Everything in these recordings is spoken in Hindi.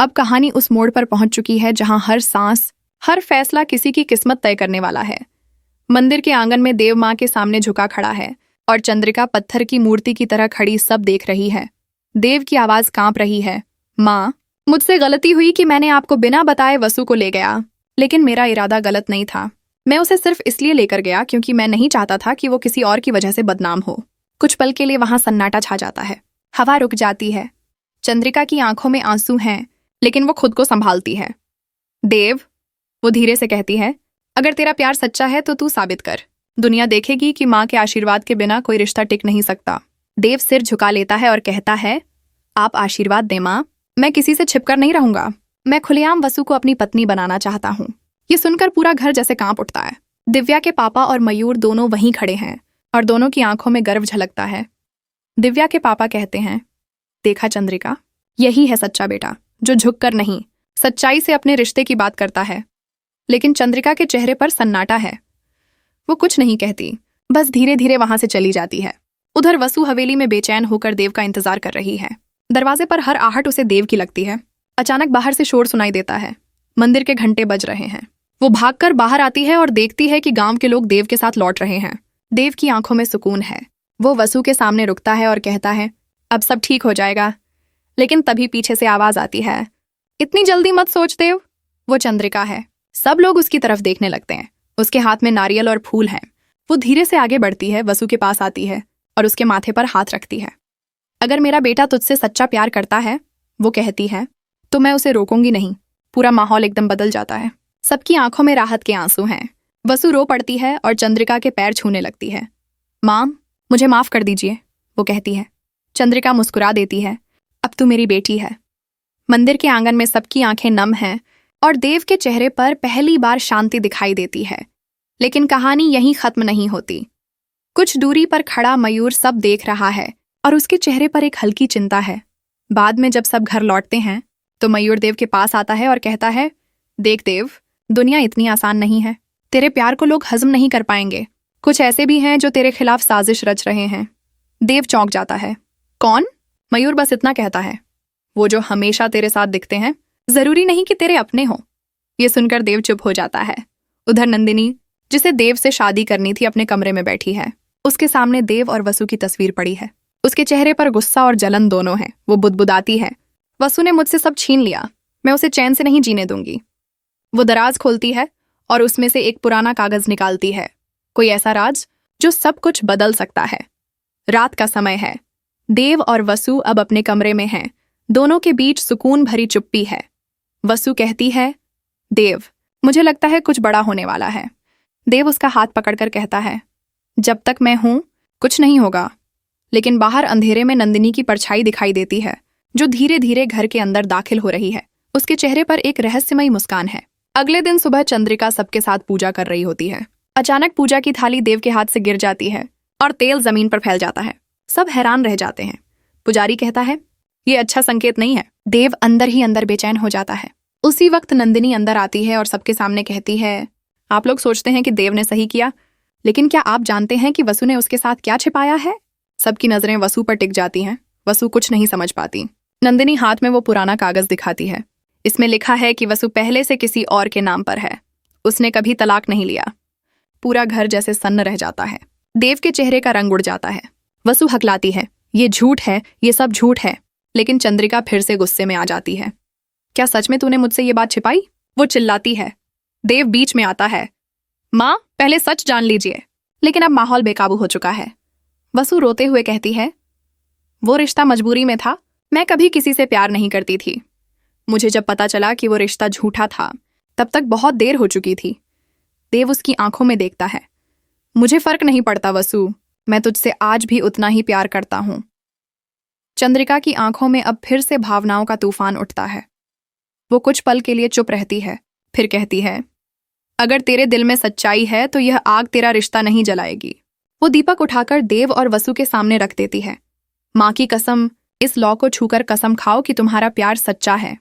अब कहानी उस मोड़ पर पहुंच चुकी है जहां हर सांस, हर फैसला किसी की किस्मत तय करने वाला है। मंदिर के आंगन में देव माँ के सामने झुका खड़ा है और चंद्रिका पत्थर की मूर्ति की तरह खड़ी सब देख रही है। देव की आवाज कांप रही है, माँ, मुझसे गलती हुई कि मैंने आपको बिना बताए वसु को ले गया, लेकिन मेरा इरादा गलत नहीं था। मैं उसे सिर्फ इसलिए लेकर गया क्योंकि मैं नहीं चाहता था कि वो किसी और की वजह से बदनाम हो। कुछ पल के लिए वहां सन्नाटा छा जाता है, हवा रुक जाती है। चंद्रिका की आंखों में आंसू हैं, लेकिन वो खुद को संभालती है। देव, वो धीरे से कहती है, अगर तेरा प्यार सच्चा है तो तू साबित कर। दुनिया देखेगी कि माँ के आशीर्वाद के बिना कोई रिश्ता टिक नहीं सकता। देव सिर झुका लेता है और कहता है, आप आशीर्वाद दें माँ, मैं किसी से छिपकर नहीं रहूंगा। मैं खुलेआम वसु को अपनी पत्नी बनाना चाहता हूँ। ये सुनकर पूरा घर जैसे कांप उठता है। दिव्या के पापा और मयूर दोनों वहीं खड़े हैं और दोनों की आंखों में गर्व झलकता है। दिव्या के पापा कहते हैं, देखा चंद्रिका, यही है सच्चा बेटा, जो झुककर नहीं, सच्चाई से अपने रिश्ते की बात करता है। लेकिन चंद्रिका के चेहरे पर सन्नाटा है। वो कुछ नहीं कहती, बस धीरे धीरे वहां से चली जाती है। उधर वसु हवेली में बेचैन होकर देव का इंतजार कर रही है। दरवाजे पर हर आहट उसे देव की लगती है। अचानक बाहर से शोर सुनाई देता है। मंदिर के घंटे बज रहे हैं। वो भागकर बाहर आती है और देखती है कि गांव के लोग देव के साथ लौट रहे हैं। देव की आंखों में सुकून है। वो वसु के सामने रुकता है और कहता है, अब सब ठीक हो जाएगा। लेकिन तभी पीछे से आवाज आती है, इतनी जल्दी मत सोच देव। वो चंद्रिका है। सब लोग उसकी तरफ देखने लगते हैं। उसके हाथ में नारियल और फूल हैं। वो धीरे से आगे बढ़ती है, वसु के पास आती है और उसके माथे पर हाथ रखती है। अगर मेरा बेटा तुझसे सच्चा प्यार करता है, वो कहती है, तो मैं उसे रोकूंगी नहीं। पूरा माहौल एकदम बदल जाता है। सबकी आंखों में राहत के आंसू हैं। वसु रो पड़ती है और चंद्रिका के पैर छूने लगती है। माँ, मुझे माफ कर दीजिए, वो कहती है। चंद्रिका मुस्कुरा देती है, अब तू मेरी बेटी है। मंदिर के आंगन में सबकी आंखें नम हैं और देव के चेहरे पर पहली बार शांति दिखाई देती है। लेकिन कहानी यहीं खत्म नहीं होती। कुछ दूरी पर खड़ा मयूर सब देख रहा है और उसके चेहरे पर एक हल्की चिंता है। बाद में जब सब घर लौटते हैं तो मयूर देव के पास आता है और कहता है, देख देव, दुनिया इतनी आसान नहीं है। तेरे प्यार को लोग हजम नहीं कर पाएंगे। कुछ ऐसे भी हैं जो तेरे खिलाफ साजिश रच रहे हैं। देव चौंक जाता है। कौन? मयूर बस इतना कहता है, वो जो हमेशा तेरे साथ दिखते हैं, जरूरी नहीं कि तेरे अपने हों। ये सुनकर देव चुप हो जाता है। उधर नंदिनी, जिसे देव से शादी करनी थी, अपने कमरे में बैठी है। उसके सामने देव और वसु की तस्वीर पड़ी है। उसके चेहरे पर गुस्सा और जलन दोनों है। वो बुदबुदाती है, वसु ने मुझसे सब छीन लिया, मैं उसे चैन से नहीं जीने दूंगी। वो दराज खोलती है और उसमें से एक पुराना कागज निकालती है। कोई ऐसा राज जो सब कुछ बदल सकता है। रात का समय है। देव और वसु अब अपने कमरे में हैं। दोनों के बीच सुकून भरी चुप्पी है। वसु कहती है, देव, मुझे लगता है कुछ बड़ा होने वाला है। देव उसका हाथ पकड़कर कहता है, जब तक मैं हूं कुछ नहीं होगा। लेकिन बाहर अंधेरे में नंदिनी की परछाई दिखाई देती है, जो धीरे धीरे घर के अंदर दाखिल हो रही है। उसके चेहरे पर एक रहस्यमयी मुस्कान है। अगले दिन सुबह चंद्रिका सबके साथ पूजा कर रही होती है। अचानक पूजा की थाली देव के हाथ से गिर जाती है और तेल जमीन पर फैल जाता है। सब हैरान रह जाते हैं। पुजारी कहता है, ये अच्छा संकेत नहीं है। देव अंदर ही अंदर बेचैन हो जाता है। उसी वक्त नंदिनी अंदर आती है और सबके सामने कहती है, आप लोग सोचते हैं कि देव ने सही किया, लेकिन क्या आप जानते हैं कि वसु ने उसके साथ क्या छिपाया है? सबकी नजरें वसु पर टिक जाती हैं। वसु कुछ नहीं समझ पाती। नंदिनी हाथ में वो पुराना कागज दिखाती है। इसमें लिखा है कि वसु पहले से किसी और के नाम पर है। उसने कभी तलाक नहीं लिया। पूरा घर जैसे सन्न रह जाता है। देव के चेहरे का रंग उड़ जाता है। वसु हकलाती है, ये झूठ है, ये सब झूठ है। लेकिन चंद्रिका फिर से गुस्से में आ जाती है। क्या सच में तूने मुझसे ये बात छिपाई? वो चिल्लाती है। देव बीच में आता है, माँ, पहले सच जान लीजिए। लेकिन अब माहौल बेकाबू हो चुका है। वसु रोते हुए कहती है, वो रिश्ता मजबूरी में था। मैं कभी किसी से प्यार नहीं करती थी। मुझे जब पता चला कि वो रिश्ता झूठा था, तब तक बहुत देर हो चुकी थी। देव उसकी आंखों में देखता है। मुझे फर्क नहीं पड़ता वसु, मैं तुझसे आज भी उतना ही प्यार करता हूं। चंद्रिका की आंखों में अब फिर से भावनाओं का तूफान उठता है। वो कुछ पल के लिए चुप रहती है, फिर कहती है, अगर तेरे दिल में सच्चाई है तो यह आग तेरा रिश्ता नहीं जलाएगी। वो दीपक उठाकर देव और वसु के सामने रख देती है। माँ की कसम, इस लौ को छूकर कसम खाओ कि तुम्हारा प्यार सच्चा है।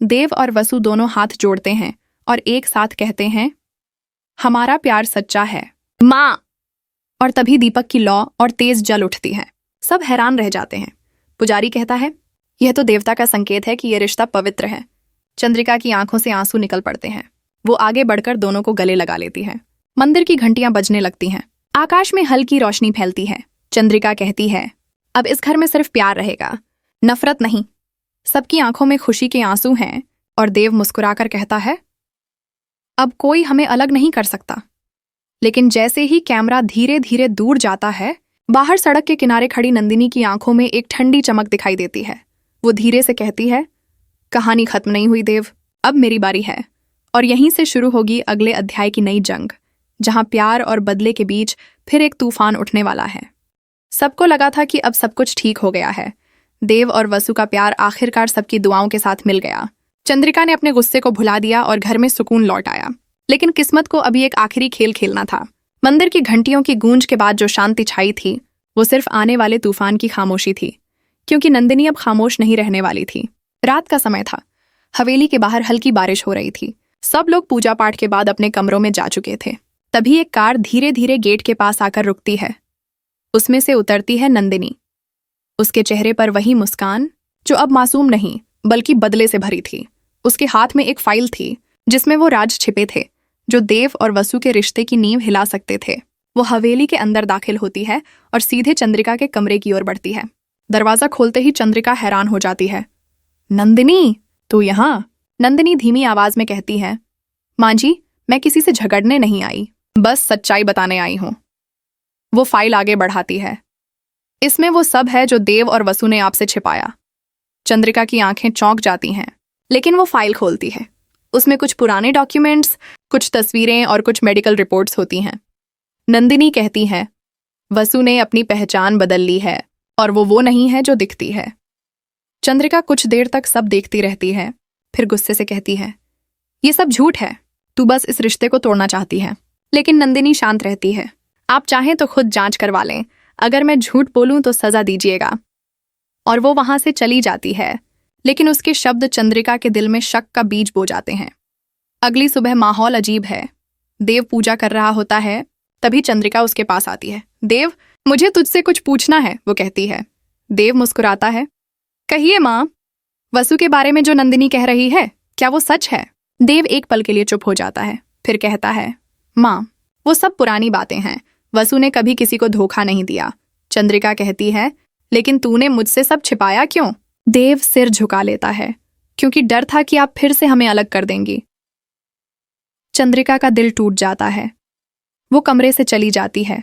देव और वसु दोनों हाथ जोड़ते हैं और एक साथ कहते हैं, हमारा प्यार सच्चा है माँ। और तभी दीपक की लौ और तेज जल उठती है। सब हैरान रह जाते हैं। पुजारी कहता है, यह तो देवता का संकेत है कि यह रिश्ता पवित्र है। चंद्रिका की आंखों से आंसू निकल पड़ते हैं। वो आगे बढ़कर दोनों को गले लगा लेती है। मंदिर की घंटियां बजने लगती हैं। आकाश में हल्की रोशनी फैलती है। चंद्रिका कहती है, अब इस घर में सिर्फ प्यार रहेगा, नफरत नहीं। सबकी आंखों में खुशी के आंसू हैं और देव मुस्कुराकर कहता है, अब कोई हमें अलग नहीं कर सकता। लेकिन जैसे ही कैमरा धीरे धीरे दूर जाता है, बाहर सड़क के किनारे खड़ी नंदिनी की आंखों में एक ठंडी चमक दिखाई देती है। वो धीरे से कहती है, कहानी खत्म नहीं हुई देव, अब मेरी बारी है। और यहीं से शुरू होगी अगले अध्याय की नई जंग, जहां प्यार और बदले के बीच फिर एक तूफान उठने वाला है। सबको लगा था कि अब सब कुछ ठीक हो गया है। देव और वसु का प्यार आखिरकार सबकी दुआओं के साथ मिल गया। चंद्रिका ने अपने गुस्से को भुला दिया और घर में सुकून लौट आया। लेकिन किस्मत को अभी एक आखिरी खेल खेलना था। मंदिर की घंटियों की गूंज के बाद जो शांति छाई थी, वो सिर्फ आने वाले तूफान की खामोशी थी, क्योंकि नंदिनी अब खामोश नहीं रहने वाली थी। रात का समय था। हवेली के बाहर हल्की बारिश हो रही थी। सब लोग पूजा पाठ के बाद अपने कमरों में जा चुके थे। तभी एक कार धीरे धीरे गेट के पास आकर रुकती है। उसमें से उतरती है नंदिनी। उसके चेहरे पर वही मुस्कान जो अब मासूम नहीं बल्कि बदले से भरी थी। उसके हाथ में एक फाइल थी जिसमें वो राज छिपे थे जो देव और वसु के रिश्ते की नींव हिला सकते थे। वो हवेली के अंदर दाखिल होती है और सीधे चंद्रिका के कमरे की ओर बढ़ती है। दरवाजा खोलते ही चंद्रिका हैरान हो जाती है। नंदिनी, तू यहाँ? नंदिनी धीमी आवाज में कहती है, मां जी, मैं किसी से झगड़ने नहीं आई, बस सच्चाई बताने आई हूं। वो फाइल आगे बढ़ाती है। इसमें वो सब है जो देव और वसु ने आपसे छिपाया। चंद्रिका की आंखें चौंक जाती हैं, लेकिन वो फाइल खोलती है। उसमें कुछ पुराने डॉक्यूमेंट्स, कुछ तस्वीरें और कुछ मेडिकल रिपोर्ट्स होती हैं। नंदिनी कहती है, वसु ने अपनी पहचान बदल ली है और वो नहीं है जो दिखती है। चंद्रिका कुछ देर तक सब देखती रहती है, फिर गुस्से से कहती है, ये सब झूठ है, तू बस इस रिश्ते को तोड़ना चाहती है। लेकिन नंदिनी शांत रहती है। आप चाहें तो खुद जांच करवा लें, अगर मैं झूठ बोलूं तो सजा दीजिएगा। और वो वहां से चली जाती है, लेकिन उसके शब्द चंद्रिका के दिल में शक का बीज बो जाते हैं। अगली सुबह माहौल अजीब है। देव पूजा कर रहा होता है, तभी चंद्रिका उसके पास आती है। देव, मुझे तुझसे कुछ पूछना है, वो कहती है। देव मुस्कुराता है। कहिए माँ। वसु के बारे में जो नंदिनी कह रही है, क्या वो सच है? देव एक पल के लिए चुप हो जाता है, फिर कहता है, माँ, वो सब पुरानी बातें हैं। वसु ने कभी किसी को धोखा नहीं दिया। चंद्रिका कहती है, लेकिन तूने मुझसे सब छिपाया क्यों? देव सिर झुका लेता है, क्योंकि डर था कि आप फिर से हमें अलग कर देंगी। चंद्रिका का दिल टूट जाता है। वो कमरे से चली जाती है।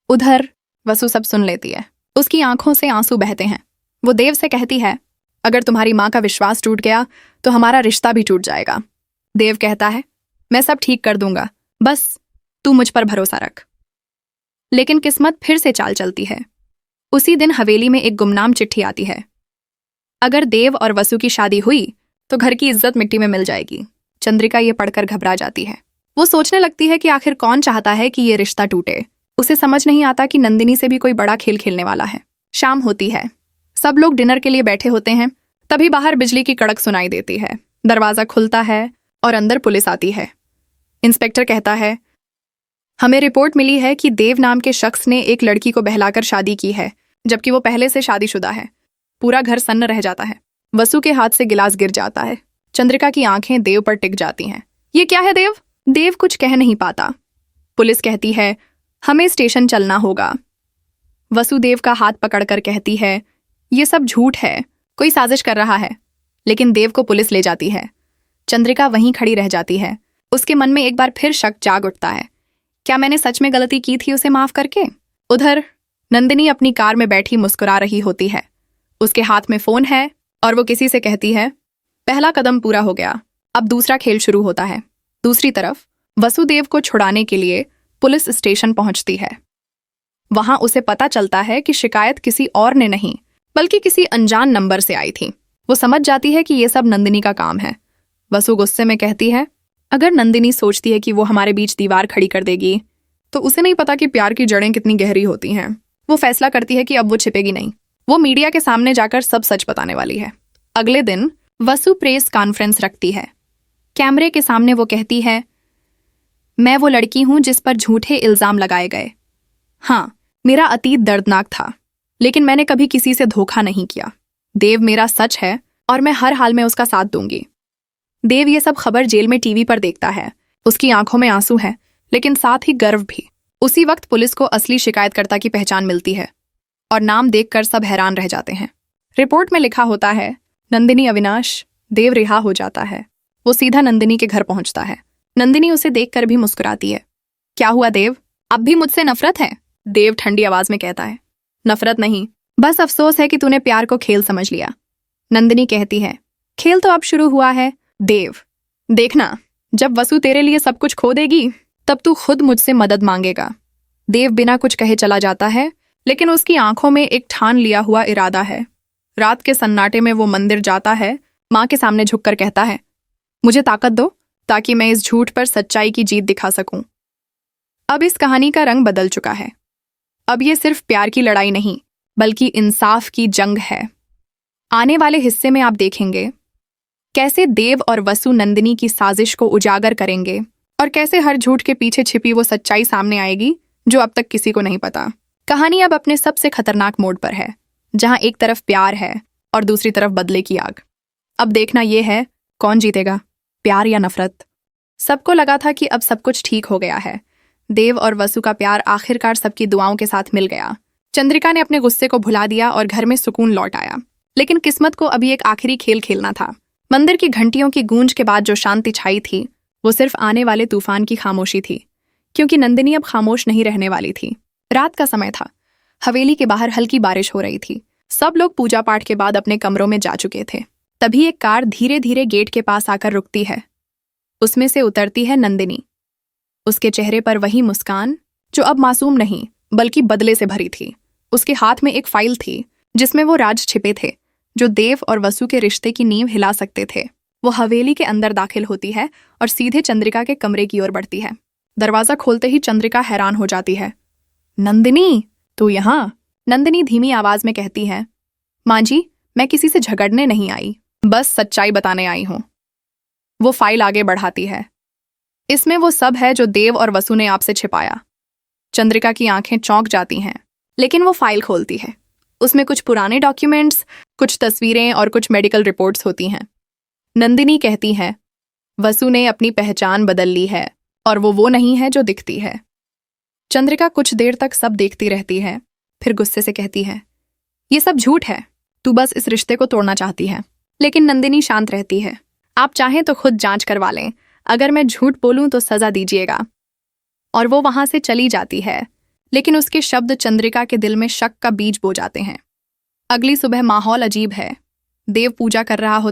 उधर वसु सब सुन लेती है। उसकी आंखों से आंसू बहते हैं। वो देव से कहती है, अगर तुम्हारी माँ का विश्वास टूट गया तो हमारा रिश्ता भी टूट जाएगा। देव कहता है, मैं सब ठीक कर दूंगा, बस तू मुझ पर भरोसा रख। लेकिन किस्मत फिर से चाल चलती है। उसी दिन हवेली में एक गुमनाम चिट्ठी आती है। अगर देव और वसु की शादी हुई तो घर की इज्जत मिट्टी में मिल जाएगी। चंद्रिका ये पढ़कर घबरा जाती है। वो सोचने लगती है कि आखिर कौन चाहता है कि ये रिश्ता टूटे। उसे समझ नहीं आता कि नंदिनी से भी कोई बड़ा खेल खेलने वाला है। शाम होती है। सब लोग डिनर के लिए बैठे होते हैं। तभी बाहर बिजली की कड़क सुनाई देती है। दरवाजा खुलता है और अंदर पुलिस आती है। इंस्पेक्टर कहता है, हमें रिपोर्ट मिली है कि देव नाम के शख्स ने एक लड़की को बहलाकर शादी की है, जबकि वो पहले से शादीशुदा है। पूरा घर सन्न रह जाता है। वसु के हाथ से गिलास गिर जाता है। चंद्रिका की आंखें देव पर टिक जाती हैं। ये क्या है देव? देव कुछ कह नहीं पाता। पुलिस कहती है, हमें स्टेशन चलना होगा। वसुदेव का हाथ पकड़कर कहती है, ये सब झूठ है, कोई साजिश कर रहा है। लेकिन देव को पुलिस ले जाती है। चंद्रिका वहीं खड़ी रह जाती है। उसके मन में एक बार फिर शक जाग उठता है। क्या मैंने सच में गलती की थी उसे माफ करके? उधर नंदिनी अपनी कार में बैठी मुस्कुरा रही होती है। उसके हाथ में फोन है और वो किसी से कहती है, पहला कदम पूरा हो गया, अब दूसरा खेल शुरू होता है। दूसरी तरफ वसुदेव को छुड़ाने के लिए पुलिस स्टेशन पहुंचती है। वहां उसे पता चलता है कि शिकायत किसी और ने नहीं बल्कि किसी अनजान नंबर से आई थी। वो समझ जाती है कि ये सब नंदिनी का काम है। वसु गुस्से में कहती है, अगर नंदिनी सोचती है कि वो हमारे बीच दीवार खड़ी कर देगी तो उसे नहीं पता कि प्यार की जड़ें कितनी गहरी होती हैं। वो फैसला करती है कि अब वो छिपेगी नहीं। वो मीडिया के सामने जाकर सब सच बताने वाली है। अगले दिन वसु प्रेस कॉन्फ्रेंस रखती है। कैमरे के सामने वो कहती है, मैं वो लड़की हूं जिस पर झूठे इल्जाम लगाए गए। हाँ, मेरा अतीत दर्दनाक था, लेकिन मैंने कभी किसी से धोखा नहीं किया। देव मेरा सच है और मैं हर हाल में उसका साथ दूंगी। देव ये सब खबर जेल में टीवी पर देखता है। उसकी आंखों में आंसू है, लेकिन साथ ही गर्व भी। उसी वक्त पुलिस को असली शिकायतकर्ता की पहचान मिलती है और नाम देखकर सब हैरान रह जाते हैं। रिपोर्ट में लिखा होता है, नंदिनी अविनाश। देव रिहा हो जाता है। वो सीधा नंदिनी के घर पहुंचता है। नंदिनी उसे देखकर भी मुस्कुराती है। क्या हुआ देव, अब भी मुझसे नफरत है? देव ठंडी आवाज में कहता है। नफरत नहीं, बस अफसोस है कि तूने प्यार को खेल समझ लिया। नंदिनी कहती है, खेल तो अब शुरू हुआ है। देव, देखना, जब वसु तेरे लिए सब कुछ खो देगी तब तू खुद मुझसे मदद मांगेगा। देव बिना कुछ कहे चला जाता है, लेकिन उसकी आंखों में एक ठान लिया हुआ इरादा है। रात के सन्नाटे में वो मंदिर जाता है, माँ के सामने झुककर कहता है, मुझे ताकत दो ताकि मैं इस झूठ पर सच्चाई की जीत दिखा सकूं। अब इस कहानी का रंग बदल चुका है। अब ये सिर्फ प्यार की लड़ाई नहीं, बल्कि इंसाफ की जंग है। आने वाले हिस्से में आप देखेंगे कैसे देव और वसु नंदिनी की साजिश को उजागर करेंगे और कैसे हर झूठ के पीछे छिपी वो सच्चाई सामने आएगी जो अब तक किसी को नहीं पता। कहानी अब अपने सबसे खतरनाक मोड़ पर है, जहां एक तरफ प्यार है और दूसरी तरफ बदले की आग। अब देखना यह है, कौन जीतेगा, प्यार या नफरत। सबको लगा था कि अब सब कुछ ठीक हो गया है। देव और वसु का प्यार आखिरकार सबकी दुआओं के साथ मिल गया। चंद्रिका ने अपने गुस्से को भुला दिया और घर में सुकून लौट आया। लेकिन किस्मत को अभी एक आखिरी खेल खेलना था। मंदिर की घंटियों की गूंज के बाद जो शांति छाई थी, वो सिर्फ आने वाले तूफान की खामोशी थी, क्योंकि नंदिनी अब खामोश नहीं रहने वाली थी। रात का समय था। हवेली के बाहर हल्की बारिश हो रही थी। सब लोग पूजा पाठ के बाद अपने कमरों में जा चुके थे। तभी एक कार धीरे धीरे गेट के पास आकर रुकती है। उसमें से उतरती है नंदिनी। उसके चेहरे पर वही मुस्कान जो अब मासूम नहीं बल्कि बदले से भरी थी। उसके हाथ में एक फाइल थी जिसमें वो राज छिपे थे जो देव और वसु के रिश्ते की नींव हिला सकते थे। वो हवेली के अंदर दाखिल होती है और सीधे चंद्रिका के कमरे की ओर बढ़ती है। दरवाजा खोलते ही चंद्रिका हैरान हो जाती है। नंदिनी, तू यहाँ? नंदिनी धीमी आवाज में कहती है, माँ जी, मैं किसी से झगड़ने नहीं आई, बस सच्चाई बताने आई हूं। वो फाइल आगे बढ़ाती है। इसमें वो सब है जो देव और वसु ने आपसे छिपाया। चंद्रिका की आंखें चौंक जाती हैं, लेकिन वो फाइल खोलती है। उसमें कुछ पुराने डॉक्यूमेंट्स, कुछ तस्वीरें और कुछ मेडिकल रिपोर्ट्स होती हैं। नंदिनी कहती है, वसु ने अपनी पहचान बदल ली है और वो नहीं है जो दिखती है। चंद्रिका कुछ देर तक सब देखती रहती है, फिर गुस्से से कहती है, ये सब झूठ है, तू बस इस रिश्ते को तोड़ना चाहती है। लेकिन नंदिनी शांत रहती है। आप चाहें तो खुद जांच करवा लें, अगर मैं झूठ बोलूं तो सजा दीजिएगा। और वो वहां से चली जाती है, लेकिन उसके शब्द चंद्रिका के दिल में शक का बीज बो जाते हैं। अगली सुबह माहौल अजीब है। देव पूजा कर रहा होता